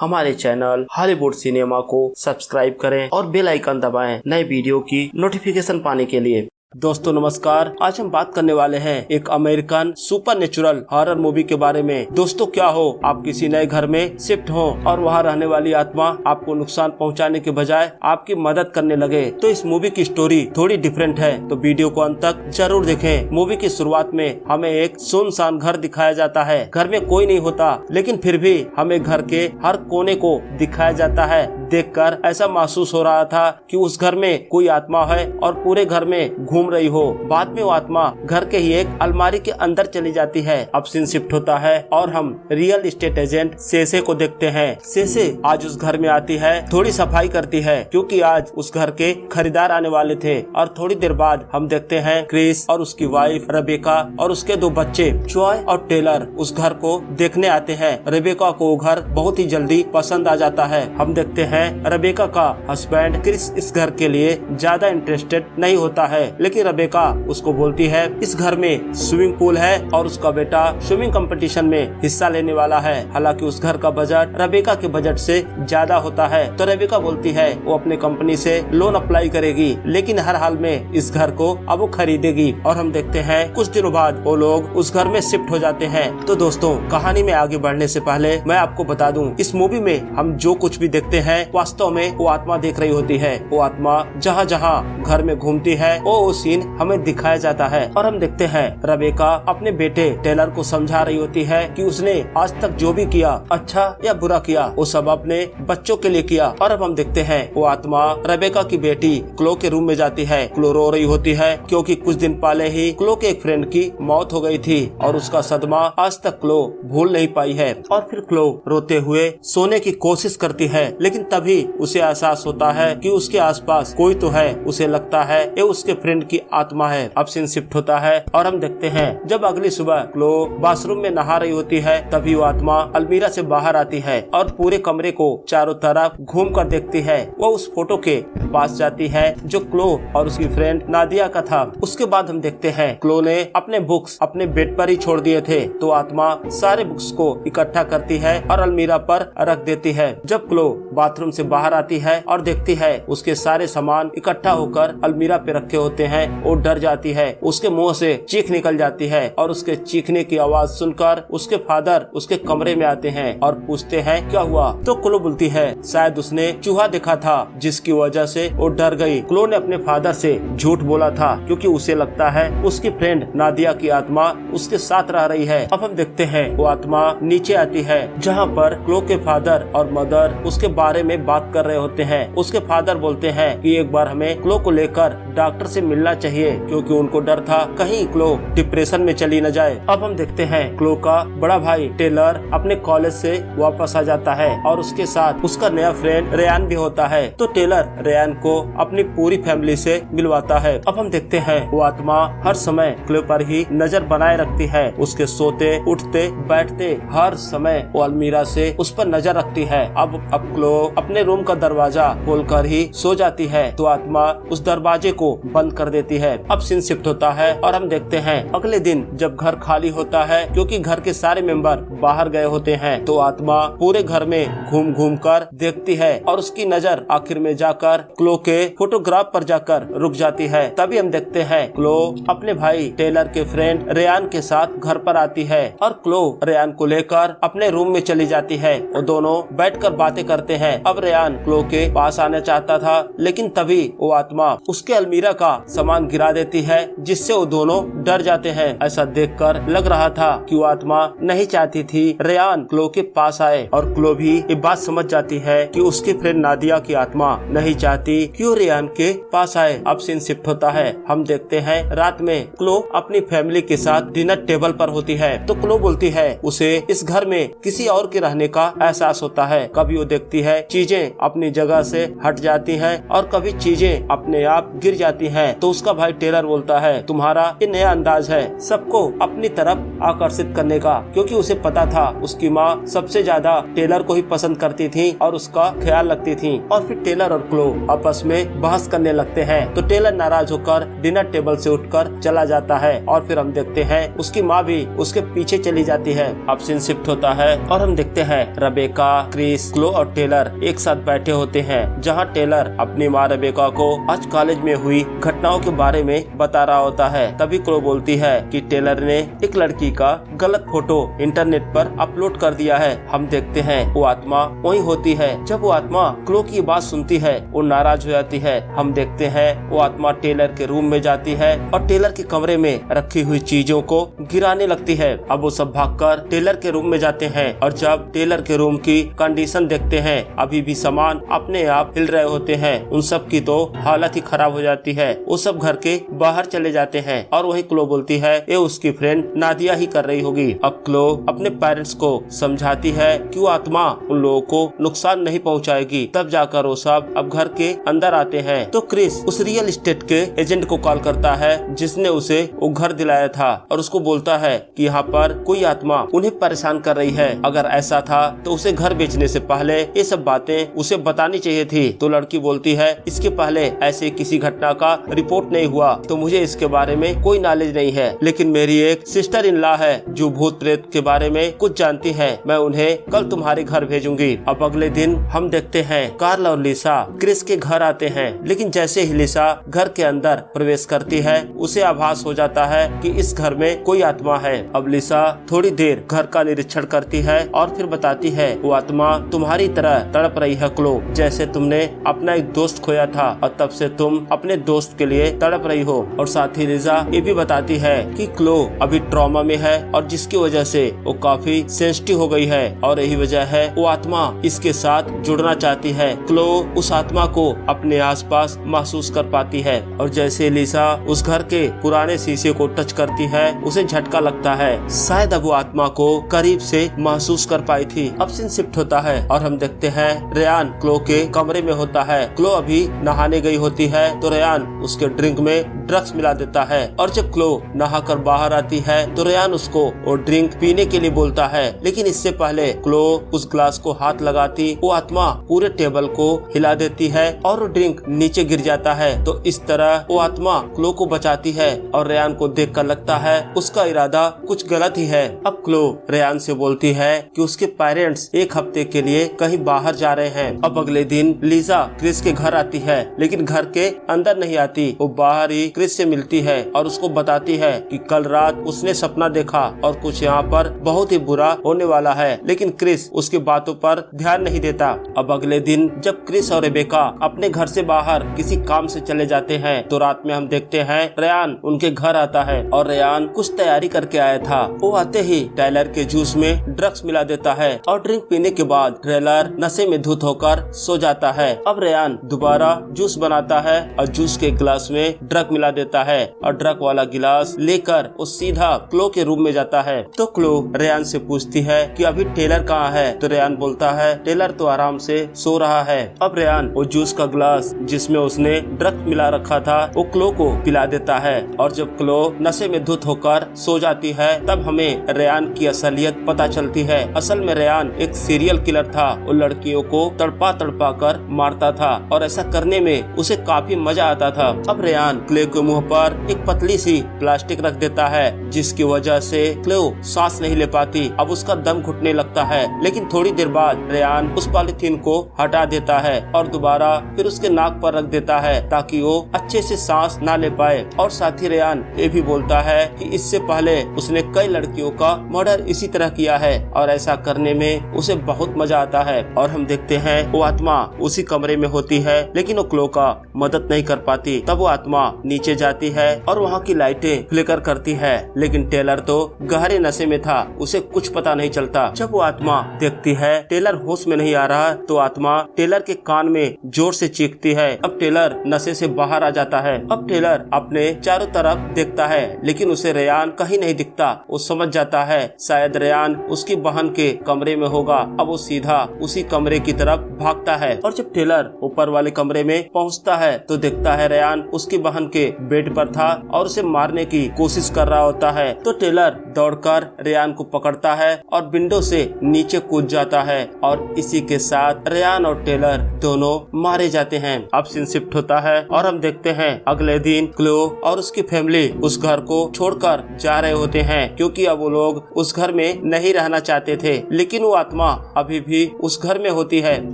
हमारे channel Hollywood cinema को subscribe करें और बेल आइकन दबाएं नए वीडियो की नोटिफिकेशन पाने के लिए। दोस्तों नमस्कार, आज हम बात करने वाले हैं एक अमेरिकन सुपरनेचुरल हॉरर मूवी के बारे में। दोस्तों क्या हो, आप किसी नए घर में शिफ्ट हो और वहां रहने वाली आत्मा आपको नुकसान पहुंचाने के बजाय आपकी मदद करने लगे, तो इस मूवी की स्टोरी थोड़ी डिफरेंट है, तो वीडियो को अंत तक जरूर देखें। मूवी की शुरुआत में हमें एक सुनसान घर दिखाया जाता है। घर में कोई नहीं होता, लेकिन फिर भी हमें घर के हर कोने को दिखाया जाता है। देखकर ऐसा महसूस हो रहा था कि उस घर में कोई आत्मा है और पूरे घर में घूम रही हो। बाद में वो आत्मा घर के ही एक अलमारी के अंदर चली जाती है। अब सीन शिफ्ट होता है और हम रियल एस्टेट एजेंट सेसे को देखते हैं। सेसे आज उस घर में आती है, थोड़ी सफाई करती है क्योंकि आज उस घर के खरीदार आने वाले थे। और थोड़ी देर बाद हम देखते हैं क्रिस और उसकी वाइफ रेबेका और उसके दो बच्चे जॉय और टेलर उस घर को देखने आते हैं। रेबेका को वो घर बहुत ही जल्दी पसंद आ जाता है। हम देखते हैं रेबेका का हस्बैंड क्रिस इस घर के लिए ज्यादा इंटरेस्टेड नहीं होता है, लेकिन रेबेका उसको बोलती है इस घर में स्विमिंग पूल है और उसका बेटा स्विमिंग कंपटीशन में हिस्सा लेने वाला है। हालांकि उस घर का बजट रेबेका के बजट से ज्यादा होता है, तो रेबेका बोलती है वो अपने कंपनी से लोन अप्लाई करेगी, लेकिन हर हाल में इस घर को अब वो खरीदेगी। और हम देखते हैं कुछ दिनों बाद वो लोग उस घर में शिफ्ट हो जाते हैं। तो दोस्तों कहानी में आगे बढ़ने से पहले मैं आपको बता दूं, इस मूवी में हम जो कुछ भी देखते हैं वास्तव में वो आत्मा देख रही होती है। वो आत्मा जहाँ जहाँ घर में घूमती है वो सीन हमें दिखाया जाता है। और हम देखते हैं रेबेका अपने बेटे टेलर को समझा रही होती है कि उसने आज तक जो भी किया, अच्छा या बुरा किया, वो सब अपने बच्चों के लिए किया। और अब हम देखते हैं वो आत्मा रेबेका की बेटी क्लो के रूम में जाती है। क्लो रो रही होती है क्योंकि कुछ दिन पहले ही क्लो के एक फ्रेंड की मौत हो गई थी और उसका सदमा आज तक क्लो भूल नहीं पाई है। और फिर क्लो रोते हुए सोने की कोशिश करती है, लेकिन तभी उसे एहसास होता है कि उसके आसपास कोई तो है। उसे लगता है ये उसके फ्रेंड की आत्मा है। अब सीन शिफ्ट होता है और हम देखते हैं जब अगली सुबह क्लो बाथरूम में नहा रही होती है, तभी वो आत्मा अलमीरा से बाहर आती है और पूरे कमरे को चारों तरफ घूम कर देखती है। वो उस फोटो के पास जाती है जो क्लो और उसकी फ्रेंड नादिया का था। उसके बाद हम देखते हैं क्लो ने अपने बुक्स अपने बेड पर ही छोड़ दिए थे, तो आत्मा सारे बुक्स को इकट्ठा करती है और अलमीरा पर रख देती है। जब क्लो बाथरूम से बाहर आती है और देखती है उसके सारे सामान इकट्ठा होकर अलमीरा पे रखे होते हैं, वो डर जाती है। उसके मुंह से चीख निकल जाती है और उसके चीखने की आवाज सुनकर उसके फादर उसके कमरे में आते हैं और पूछते हैं क्या हुआ। तो क्लो बोलती है शायद उसने चूहा देखा था जिसकी वजह से वो डर गई। क्लो ने अपने फादर से झूठ बोला था क्योंकि उसे लगता है उसकी फ्रेंड नादिया की आत्मा उसके साथ रह रही है। अब हम देखते हैं वो आत्मा नीचे आती है जहाँ पर क्लो के फादर और मदर उसके बारे में बात कर रहे होते हैं। उसके फादर बोलते हैं कि एक बार हमें क्लो को लेकर डॉक्टर से मिलना चाहिए क्योंकि उनको डर था कहीं क्लो डिप्रेशन में चली न जाए। अब हम देखते हैं क्लो का बड़ा भाई टेलर अपने कॉलेज से वापस आ जाता है और उसके साथ उसका नया फ्रेंड रेयान भी होता है। तो टेलर रेयान को अपनी पूरी फैमिली से मिलवाता है। अब हम देखते हैं वो आत्मा हर समय क्लो पर ही नजर बनाए रखती है। उसके सोते उठते बैठते हर समय वो अलमीरा से उस पर नजर रखती है। अब क्लो अपने रूम का दरवाजा खोलकर ही सो जाती है, तो आत्मा उस दरवाजे को बंद कर देती है। अब सीन शिफ्ट होता है और हम देखते हैं अगले दिन जब घर खाली होता है क्योंकि घर के सारे मेंबर बाहर गए होते हैं, तो आत्मा पूरे घर में घूम घूम कर देखती है और उसकी नजर आखिर में जाकर क्लो के फोटोग्राफ पर जाकर रुक जाती है। तभी हम देखते हैं क्लो अपने भाई टेलर के फ्रेंड रेयान के साथ घर पर आती है और क्लो रेयान को लेकर अपने रूम में चली जाती है। वो दोनों बैठकर बातें करते हैं। अब रेयान क्लो के पास आना चाहता था, लेकिन तभी वो आत्मा उसके अलमीरा का सामान गिरा देती है जिससे वो दोनों डर जाते हैं। ऐसा देखकर लग रहा था कि वो आत्मा नहीं चाहती थी रेयान क्लो के पास आए और क्लो भी ये बात समझ जाती है कि उसकी फ्रेंड नादिया की आत्मा नहीं चाहती कि वो रेयान के पास आए। अब सीन शिफ्ट होता है। हम देखते हैं रात में क्लो अपनी फैमिली के साथ डिनर टेबल पर होती है, तो क्लो बोलती है उसे इस घर में किसी और के रहने का एहसास होता है। कभी वो देखती है चीजें चीजें अपनी जगह से हट जाती हैं और कभी चीजें अपने आप गिर जाती हैं। तो उसका भाई टेलर बोलता है तुम्हारा ये नया अंदाज है सबको अपनी तरफ आकर्षित करने का, क्योंकि उसे पता था उसकी माँ सबसे ज्यादा टेलर को ही पसंद करती थी और उसका ख्याल रखती थी। और फिर टेलर और क्लो आपस में बहस करने लगते हैं। तो टेलर नाराज होकर डिनर टेबल से उठकर चला जाता है और फिर हम देखते हैं उसकी माँ भी उसके पीछे चली जाती है। अब सीन शिफ्ट होता है और हम देखते हैं रेबेका, क्रिस, क्लो और टेलर एक साथ बैठे होते हैं, जहाँ टेलर अपनी माँ रेबेका को आज कॉलेज में हुई घटनाओं के बारे में बता रहा होता है। तभी क्लो बोलती है कि टेलर ने एक लड़की का गलत फोटो इंटरनेट पर अपलोड कर दिया है। हम देखते हैं वो आत्मा वही होती है। जब वो आत्मा क्लो की बात सुनती है वो नाराज हो जाती है। हम देखते हैं वो आत्मा टेलर के रूम में जाती है और टेलर के कमरे में रखी हुई चीजों को गिराने लगती है। अब वो सब भागकर टेलर के रूम में जाते हैं और जब टेलर के रूम की कंडीशन देखते हैं अभी भी सामान अपने आप हिल रहे होते हैं। उन सब की तो हालत ही खराब हो जाती है। वो सब घर के बाहर चले जाते हैं और वही क्लो बोलती है ये उसकी फ्रेंड नादिया ही कर रही होगी। अब क्लो अपने पेरेंट्स को समझाती है कि वो आत्मा उन लोगों को नुकसान नहीं पहुंचाएगी। तब जाकर वो सब अब घर के अंदर आते हैं। तो क्रिस उस रियल एस्टेट के एजेंट को कॉल करता है जिसने उसे वो घर दिलाया था और उसको बोलता है कि यहाँ पर कोई आत्मा उन्हें परेशान कर रही है। अगर ऐसा था तो उसे घर बेचने से पहले ये सब बातें उसे बतानी चाहिए थी। तो लड़की बोलती है इसके पहले ऐसे किसी घटना का रिपोर्ट नहीं हुआ तो मुझे इसके बारे में कोई नॉलेज नहीं है, लेकिन मेरी एक सिस्टर इन लॉ है जो भूत प्रेत के बारे में कुछ जानती है। मैं उन्हें कल तुम्हारे घर भेजूंगी। अब अगले दिन हम देखते हैं कार्ल और लिसा क्रिस के घर आते हैं, लेकिन जैसे ही लिसा घर के अंदर प्रवेश करती है उसे आभास हो जाता है कि इस घर में कोई आत्मा है। अब लिसा थोड़ी देर घर का निरीक्षण करती है और फिर बताती है वो आत्मा तुम्हारी तरह तड़प रही है क्लो, जैसे तुमने अपना एक दोस्त खोया था और तब से तुम अपने दोस्त के लिए तड़प रही हो। और साथ ही लिसा ये भी बताती है कि क्लो अभी ट्रॉमा में है और जिसकी वजह से वो काफी सेंसिटिव हो गई है और यही वजह है वो आत्मा इसके साथ जुड़ना चाहती है। क्लो उस आत्मा को अपने आसपास महसूस कर पाती है और जैसे लिसा उस घर के पुराने शीशे को टच करती है उसे झटका लगता है। शायद अब वो आत्मा को करीब से महसूस कर पाई थी। अब सीन शिफ्ट होता है और हम देखते हैं रेयान क्लो के कमरे में होता है। क्लो अभी नहाने गई होती है तो रेयान उसके ड्रिंक में ड्रग्स मिला देता है और जब क्लो नहाकर बाहर आती है तो रेयान उसको वो ड्रिंक पीने के लिए बोलता है, लेकिन इससे पहले क्लो उस ग्लास को हाथ लगाती वो आत्मा पूरे टेबल को हिला देती है और वो ड्रिंक नीचे गिर जाता है। तो इस तरह वो आत्मा क्लो को बचाती है और रेयान को देखकर लगता है उसका इरादा कुछ गलत ही है। अब क्लो रेयान से बोलती है कि उसके पेरेंट्स एक हफ्ते के लिए कहीं बाहर जा रहे हैं। अब अगले दिन लिसा क्रिस के घर आती है, लेकिन घर के अंदर नहीं आती। वो बाहर ही क्रिस से मिलती है और उसको बताती है कि कल रात उसने सपना देखा और कुछ यहाँ पर बहुत ही बुरा होने वाला है, लेकिन क्रिस उसकी बातों पर ध्यान नहीं देता। अब अगले दिन जब क्रिस और रेबेका अपने घर से बाहर किसी काम से चले जाते हैं तो रात में हम देखते हैं रेयान उनके घर आता है और रेयान कुछ तैयारी करके आया था। वो आते ही टेलर के जूस में ड्रग्स मिला देता है और ड्रिंक पीने के बाद टेलर नशे में धुत होकर सो जाता है। अब रेयान दोबारा जूस बनाता है और जूस के गिलास में ड्रग मिला देता है और ड्रग वाला गिलास लेकर वो सीधा क्लो के रूम में जाता है। तो क्लो रेयान से पूछती है कि अभी टेलर कहाँ है? तो रेयान बोलता है टेलर तो आराम से सो रहा है। अब रेयान वो जूस का गिलास जिसमें उसने ड्रग मिला रखा था वो क्लो को पिला देता है और जब क्लो नशे में धुत होकर सो जाती है तब हमें रेयान की असलियत पता चलती है। असल में रेयान एक सीरियल किलर था। वो लड़कियों को तड़पा तड़पा कर मारता था और ऐसा करने में उसे काफी मजा आता था। अब रेयान क्लो के मुंह पर एक पतली सी प्लास्टिक रख देता है जिसकी वजह से क्लो सांस नहीं ले पाती। अब उसका दम घुटने लगता है, लेकिन थोड़ी देर बाद रेयान उस पॉलीथीन को हटा देता है और दोबारा फिर उसके नाक पर रख देता है ताकि वो अच्छे से सांस ना ले पाए। और साथ ही रेयान ये भी बोलता है कि इससे पहले उसने कई लड़कियों का मर्डर इसी तरह किया है और ऐसा करने में उसे बहुत मजा आता है। और हम देखते हैं वो आत्मा उसी कमरे में होती है, लेकिन वो क्लो का मदद नहीं कर पाती। तब वो आत्मा नीचे नीचे जाती है और वहाँ की लाइटें फ्लिकर करती है, लेकिन टेलर तो गहरे नशे में था, उसे कुछ पता नहीं चलता। जब वो आत्मा देखती है टेलर होश में नहीं आ रहा तो आत्मा टेलर के कान में जोर से चीखती है। अब टेलर नशे से बाहर आ जाता है। अब टेलर अपने चारों तरफ देखता है, लेकिन उसे रेयान कहीं नहीं दिखता। वो समझ जाता है शायद रेयान उसकी बहन के कमरे में होगा। अब वो सीधा उसी कमरे की तरफ भागता है और जब टेलर ऊपर वाले कमरे में पहुंचता है तो देखता है रेयान उसकी बहन के बेड पर था और उसे मारने की कोशिश कर रहा होता है। तो टेलर दौड़कर रेयान को पकड़ता है और विंडो से नीचे कूद जाता है और इसी के साथ रेयान और टेलर दोनों मारे जाते हैं। अब सीन शिफ्ट होता है और हम देखते हैं अगले दिन क्लो और उसकी फैमिली उस घर को छोड़कर जा रहे होते हैं, क्योंकि अब वो लोग उस घर में नहीं रहना चाहते थे, लेकिन वो आत्मा अभी भी उस घर में होती है।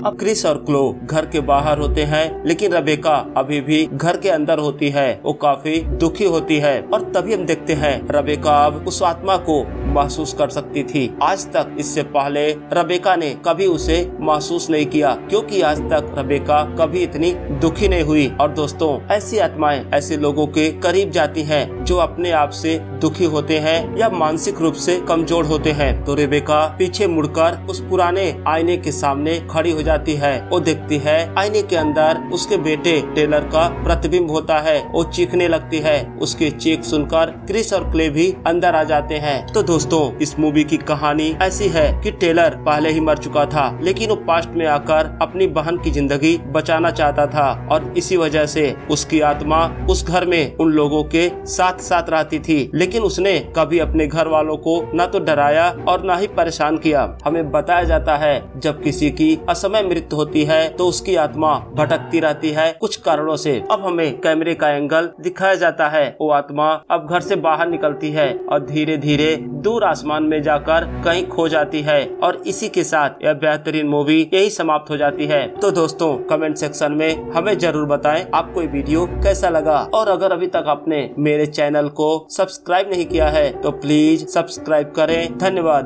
अब क्रिस और क्लो घर के बाहर होते हैं, लेकिन रेबेका अभी भी घर के अंदर होती है। वो काफी दुखी होती है और तभी हम देखते हैं रेबेका अब उस आत्मा को महसूस कर सकती थी। आज तक इससे पहले रेबेका ने कभी उसे महसूस नहीं किया, क्योंकि आज तक रेबेका कभी इतनी दुखी नहीं हुई। और दोस्तों, ऐसी आत्माएं ऐसे लोगों के करीब जाती हैं जो अपने आप से दुखी होते हैं या मानसिक रूप से कमजोर होते हैं। तो रेबेका पीछे मुड़कर उस पुराने आईने के सामने खड़ी हो जाती है। वो देखती है आईने के अंदर उसके बेटे टेलर का प्रतिबिंब होता है। वो चीखने लगती है। उसकी चीख सुनकर क्रिस और क्ले भी अंदर आ जाते हैं। तो दोस्तों, इस मूवी की कहानी ऐसी है कि टेलर पहले ही मर चुका था, लेकिन वो पास्ट में आकर अपनी बहन की जिंदगी बचाना चाहता था और इसी वजह से उसकी आत्मा उस घर में उन लोगों के साथ साथ रहती थी। लेकिन उसने कभी अपने घर वालों को न तो डराया और न ही परेशान किया। हमें बताया जाता है जब किसी की असमय मृत्यु होती है तो उसकी आत्मा भटकती रहती है कुछ कारणों से। अब हमें कैमरे का एंगल दिखाया जाता है। वो आत्मा अब घर से बाहर निकलती है और धीरे धीरे दूर आसमान में जाकर कहीं खो जाती है और इसी के साथ यह बेहतरीन मूवी यही समाप्त हो जाती है। तो दोस्तों, कमेंट सेक्शन में हमें जरूर बताएं आपको ये वीडियो कैसा लगा, और अगर अभी तक आपने मेरे चैनल को सब्सक्राइब नहीं किया है तो प्लीज सब्सक्राइब करें। धन्यवाद।